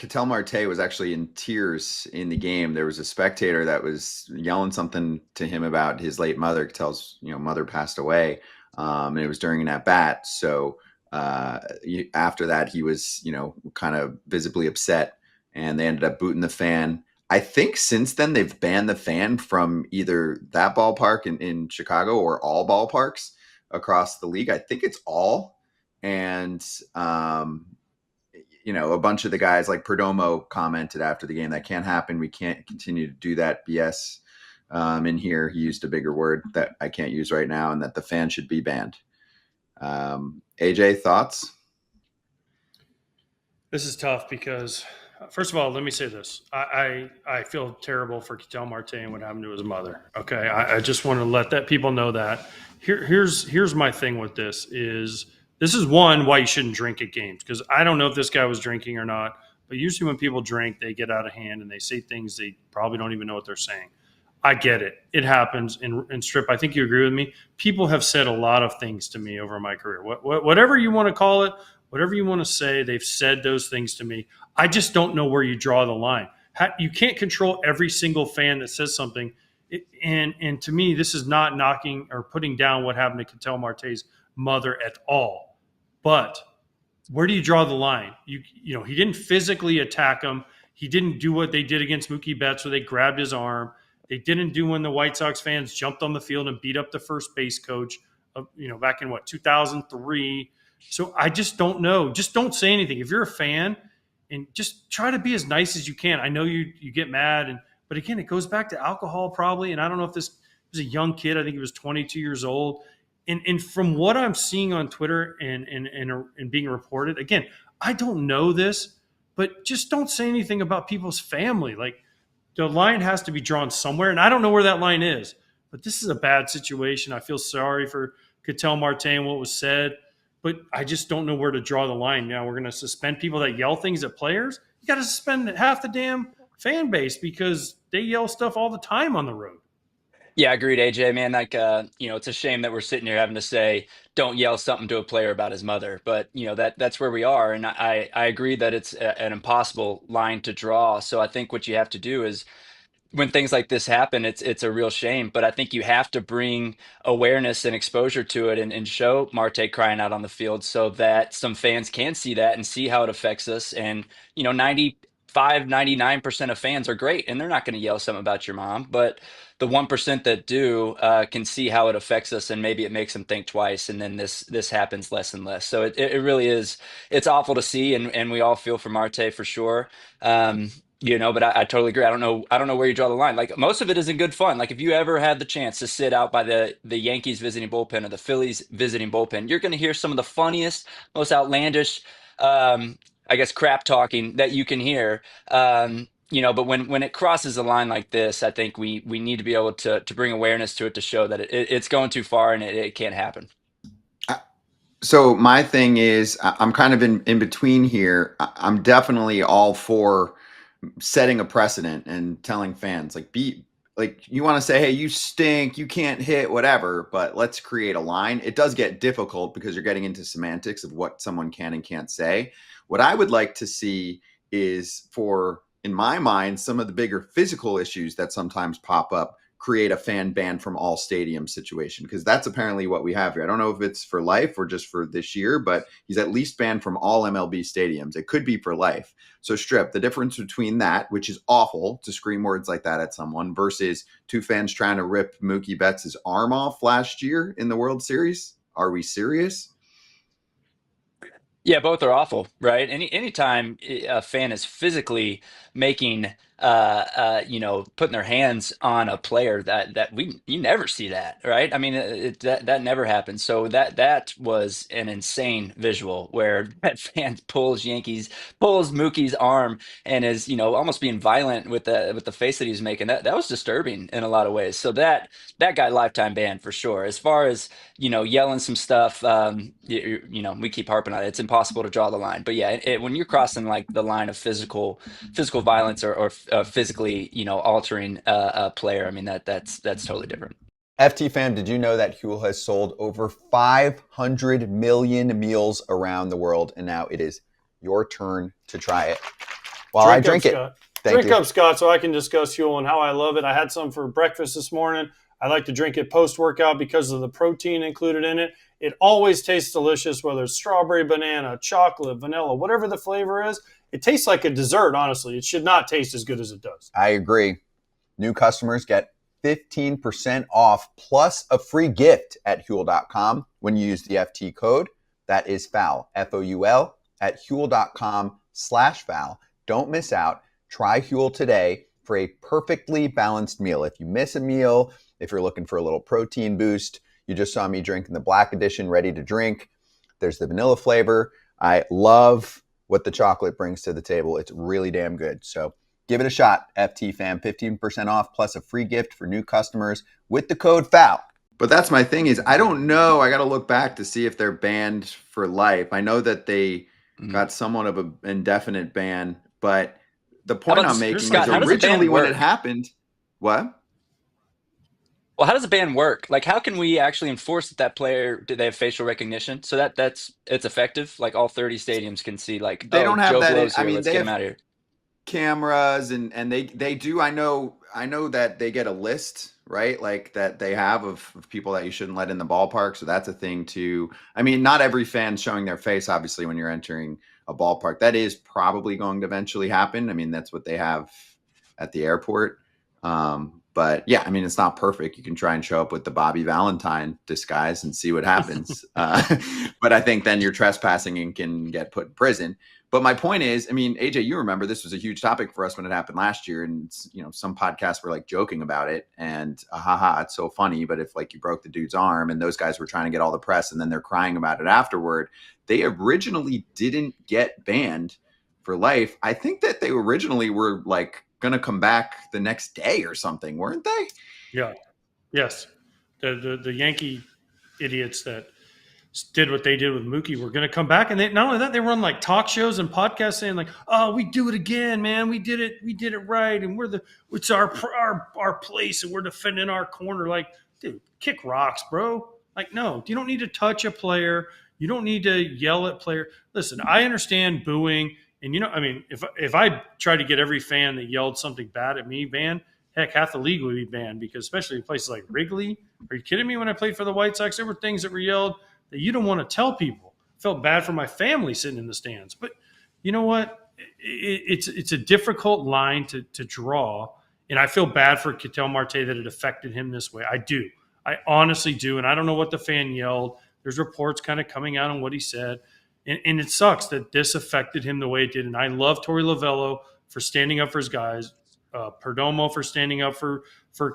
Ketel Marte was actually in tears in the game. There was a spectator that was yelling something to him about his late mother. Ketel's mother passed away, and it was during an at bat. So after that, he was kind of visibly upset, and they ended up booting the fan. I think since then they've banned the fan from either that ballpark in Chicago or all ballparks across the league. I think it's all, and a bunch of the guys like Perdomo commented after the game that can't happen. We can't continue to do that BS in here. He used a bigger word that I can't use right now, and that the fan should be banned. AJ, thoughts? This is tough because, first of all, let me say this. I feel terrible for Ketel Marte and what happened to his mother. Okay, I just want to let that people know that. Here's my thing with this is one, why you shouldn't drink at games, because I don't know if this guy was drinking or not, but usually when people drink, they get out of hand and they say things they probably don't even know what they're saying. I get it. It happens. And Strip, I think you agree with me. People have said a lot of things to me over my career. Whatever you want to call it, whatever you want to say, they've said those things to me. I just don't know where you draw the line. You can't control every single fan that says something. And to me, this is not knocking or putting down what happened to Ketel Marte's mother at all. But where do you draw the line? He didn't physically attack him. He didn't do what they did against Mookie Betts where they grabbed his arm. They didn't do when the White Sox fans jumped on the field and beat up the first base coach, back in 2003. So I just don't know. Just don't say anything. If you're a fan, and just try to be as nice as you can. I know you get mad, but again, it goes back to alcohol probably. And I don't know if this was a young kid. I think he was 22 years old. And from what I'm seeing on Twitter and being reported, again, I don't know this, but just don't say anything about people's family. Like, the line has to be drawn somewhere, and I don't know where that line is. But this is a bad situation. I feel sorry for Ketel Marte and what was said, but I just don't know where to draw the line. Now we're going to suspend people that yell things at players. You got to suspend half the damn fan base because they yell stuff all the time on the road. Yeah, agreed, AJ, man. Like, it's a shame that we're sitting here having to say, don't yell something to a player about his mother. But, that's where we are. And I agree that it's an impossible line to draw. So I think what you have to do is when things like this happen, it's a real shame. But I think you have to bring awareness and exposure to it and show Marte crying out on the field so that some fans can see that and see how it affects us. And, 99% of fans are great and they're not going to yell something about your mom. But the 1% that do can see how it affects us and maybe it makes them think twice. And then this happens less and less. So it really is, it's awful to see. And we all feel for Marte for sure. But I totally agree. I don't know where you draw the line. Like, most of it isn't good fun. Like, if you ever had the chance to sit out by the Yankees visiting bullpen or the Phillies visiting bullpen, you're going to hear some of the funniest, most outlandish, I guess, crap talking that you can hear. But when it crosses a line like this, I think we need to be able to bring awareness to it to show that it's going too far and it can't happen. So my thing is, I'm kind of in between here. I'm definitely all for setting a precedent and telling fans, you want to say, hey, you stink, you can't hit, whatever, but let's create a line. It does get difficult because you're getting into semantics of what someone can and can't say. What I would like to see is, in my mind, some of the bigger physical issues that sometimes pop up, create a fan ban from all stadiums situation, because that's apparently what we have here. I don't know if it's for life or just for this year, but he's at least banned from all MLB stadiums. It could be for life. So Strip, the difference between that, which is awful to scream words like that at someone, versus two fans trying to rip Mookie Betts' arm off last year in the World Series. Are we serious? Yeah, both are awful, right? Anytime a fan is physically making, putting their hands on a player you never see that, right? I mean, that never happens. So that was an insane visual where that fan pulls Mookie's arm and is, almost being violent with the face that he's making. That was disturbing in a lot of ways. So that guy lifetime ban for sure. As far as yelling some stuff. We keep harping on it. It's impossible to draw the line. But yeah, when you're crossing like the line of physical violence or physically, altering a player, I mean that's totally different. FT fam, did you know that Huel has sold over 500 million meals around the world, and now it is your turn to try it. while I drink it. Scott. Thank you. Up, Scott, so I can discuss Huel and how I love it. I had some for breakfast this morning. I like to drink it post-workout because of the protein included in it. It always tastes delicious, whether it's strawberry, banana, chocolate, vanilla, whatever the flavor is. It tastes like a dessert, honestly. It should not taste as good as it does. I agree. New customers get 15% off plus a free gift at Huel.com when you use the FT code. That is FOUL, F-O-U-L, at Huel.com/FOUL. Don't miss out. Try Huel today for a perfectly balanced meal. If you miss a meal, if you're looking for a little protein boost, you just saw me drinking the Black Edition ready to drink. There's the vanilla flavor. I love what the chocolate brings to the table. It's really damn good. So give it a shot, FT fam. 15% off plus a free gift for new customers with the code FOUL. But that's my thing is I don't know. I got to look back to see if they're banned for life. I know that they got somewhat of an indefinite ban, but the point I'm making Scott, is originally when it happened, what? Well, how does a ban work? Like, how can we actually enforce that player? Did they have facial recognition so that it's effective? Like, all 30 stadiums can see, like, they don't have Joe that. Blow's here. I mean, Let's they get have him out of here. Cameras and they do. I know that they get a list, right? Like that they have of people that you shouldn't let in the ballpark. So that's a thing too. I mean, not every fan's showing their face, obviously, when you're entering a ballpark. That is probably going to eventually happen. I mean, that's what they have at the airport. But yeah, I mean, it's not perfect. You can try and show up with the Bobby Valentine disguise and see what happens. But I think then you're trespassing and can get put in prison. But my point is, I mean, AJ, you remember this was a huge topic for us when it happened last year. And, you know, some podcasts were like joking about it and it's so funny. But if like you broke the dude's arm and those guys were trying to get all the press and then they're crying about it afterward, they originally didn't get banned for life. I think that they originally were like going to come back the next day or something, weren't they? Yeah. Yes. The Yankee idiots that did what they did with Mookie were going to come back, and not only that, they were on like talk shows and podcasts saying like, "Oh, we do it again, man. We did it right, and it's our place, and we're defending our corner." Like, dude, kick rocks, bro. Like, no, you don't need to touch a player. You don't need to yell at player. Listen, I understand booing, and I mean, if I tried to get every fan that yelled something bad at me banned, heck, half the league would be banned because especially in places like Wrigley. Are you kidding me? When I played for the White Sox, there were things that were yelled that you don't want to tell people. I felt bad for my family sitting in the stands. But you know what? It's a difficult line to draw. And I feel bad for Ketel Marte that it affected him this way. I do. I honestly do. And I don't know what the fan yelled. There's reports kind of coming out on what he said. And it sucks that this affected him the way it did. And I love Torey Lovello for standing up for his guys. Perdomo for standing up for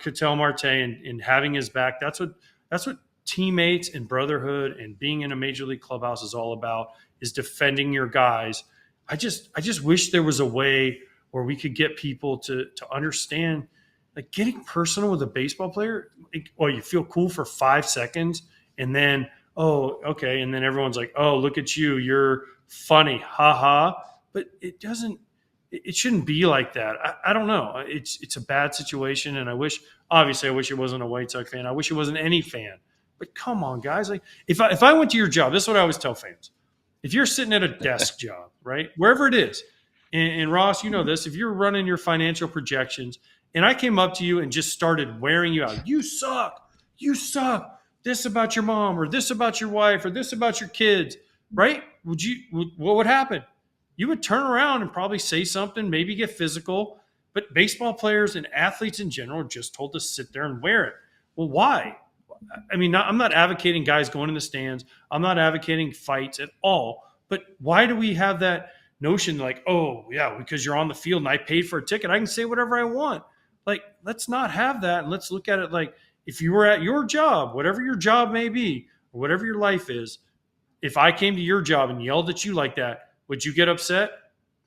Ketel Marte and having his back. That's what teammates and brotherhood and being in a major league clubhouse is all about, is defending your guys. I just wish there was a way where we could get people to understand, like, getting personal with a baseball player. Well, you feel cool for 5 seconds and then, oh, okay. And then everyone's like, oh, look at you. You're funny. Ha ha. But it shouldn't be like that. I don't know. It's a bad situation. And I wish it wasn't a White Sox fan. I wish it wasn't any fan. But come on, guys. Like, if I went to your job, this is what I always tell fans. If you're sitting at a desk job, right, wherever it is, and Ross, you know this, if you're running your financial projections and I came up to you and just started wearing you out, you suck, this about your mom or this about your wife or this about your kids, right? What would happen? You would turn around and probably say something, maybe get physical. But baseball players and athletes in general are just told to sit there and wear it. Well, why? I mean, I'm not advocating guys going in the stands. I'm not advocating fights at all. But why do we have that notion like, oh, yeah, because you're on the field and I paid for a ticket, I can say whatever I want? Like, let's not have that. And let's look at it like, if you were at your job, whatever your job may be, or whatever your life is, if I came to your job and yelled at you like that, would you get upset?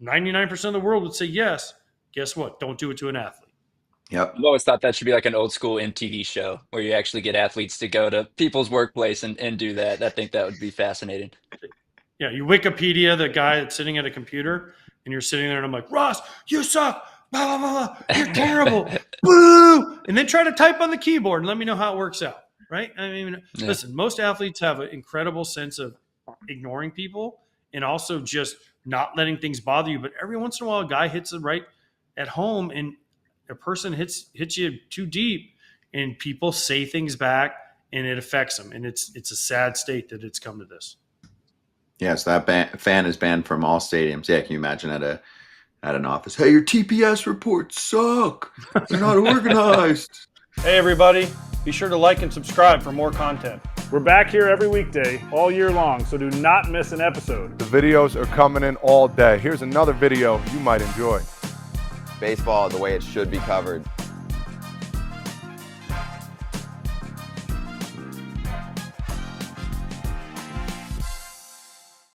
99% of the world would say yes. Guess what? Don't do it to an athlete. Yep. I've always thought that should be like an old school MTV show where you actually get athletes to go to people's workplace and do that. I think that would be fascinating. Yeah, you Wikipedia the guy that's sitting at a computer, and you're sitting there, and I'm like, Ross, you suck. Blah, blah, blah, blah. You're terrible. Boo! And then try to type on the keyboard and let me know how it works out, right? I mean, Listen, most athletes have an incredible sense of ignoring people and also just not letting things bother you. But every once in a while, a guy hits it right at home, and a person hits you too deep, and people say things back, and it affects them. And it's a sad state that it's come to this. Yeah, so that fan is banned from all stadiums. Yeah, can you imagine at an office? Hey, your TPS reports suck. They're not organized. Hey everybody, be sure to like and subscribe for more content. We're back here every weekday, all year long, so do not miss an episode. The videos are coming in all day. Here's another video you might enjoy. Baseball the way it should be covered.